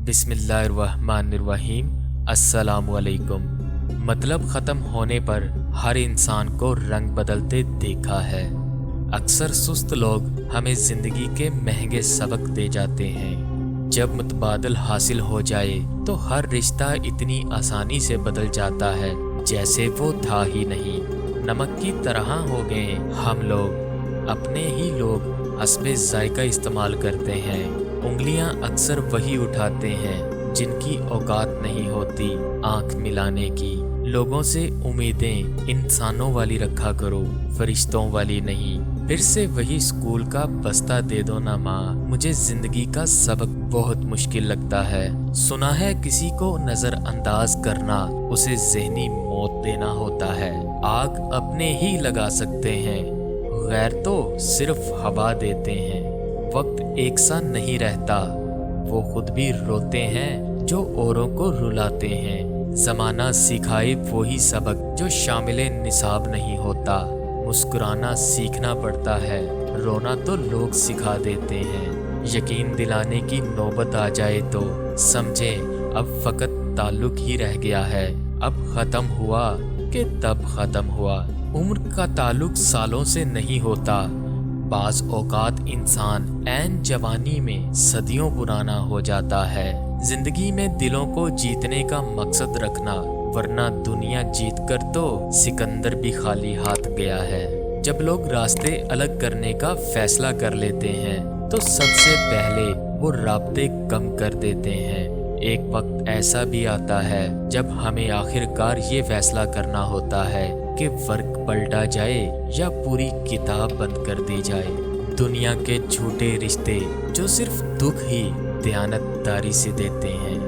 बिस्मिल्लाहिर्रहमानिर्रहीम। अस्सलामुअलैकुम। मतलब ख़त्म होने पर हर इंसान को रंग बदलते देखा है। अक्सर सुस्त लोग हमें ज़िंदगी के महंगे सबक दे जाते हैं। जब मुतबादल हासिल हो जाए तो हर रिश्ता इतनी आसानी से बदल जाता है जैसे वो था ही नहीं। नमक की तरह हो गए हम लोग, अपने ही लोग हस्बे ज़ायका इस्तेमाल करते हैं। उंगलियां अक्सर वही उठाते हैं जिनकी औकात नहीं होती आंख मिलाने की। लोगों से उम्मीदें इंसानों वाली रखा करो, फरिश्तों वाली नहीं। फिर से वही स्कूल का बस्ता दे दो ना माँ, मुझे जिंदगी का सबक बहुत मुश्किल लगता है। सुना है किसी को नजरअंदाज करना उसे ज़हनी मौत देना होता है। आग अपने ही लगा सकते हैं, गैर तो सिर्फ हवा देते हैं। वक्त एक सा नहीं रहता, वो खुद भी रोते हैं जो औरों को रुलाते हैं। ज़माना सिखाए वही सबक जो शामिले निसाब नहीं होता। मुस्कुराना सीखना पड़ता है, रोना तो लोग सिखा देते हैं। यकीन दिलाने की नौबत आ जाए तो समझें अब फ़कत ताल्लुक ही रह गया है। अब ख़त्म हुआ कि तब ख़त्म हुआ। उम्र का ताल्लुक सालों से नहीं होता। बाज़ औकात इंसान ऐन जवानी में सदियों पुराना हो जाता है। जिंदगी में दिलों को जीतने का मकसद रखना, वरना दुनिया जीत कर तो सिकंदर भी खाली हाथ गया है। जब लोग रास्ते अलग करने का फैसला कर लेते हैं तो सबसे पहले वो राब्ते कम कर देते हैं। एक वक्त ऐसा भी आता है जब हमें आखिरकार ये फैसला करना होता है कि वर्क पलटा जाए या पूरी किताब बंद कर दी जाए। दुनिया के झूठे रिश्ते जो सिर्फ दुख ही दयानतदारी से देते हैं।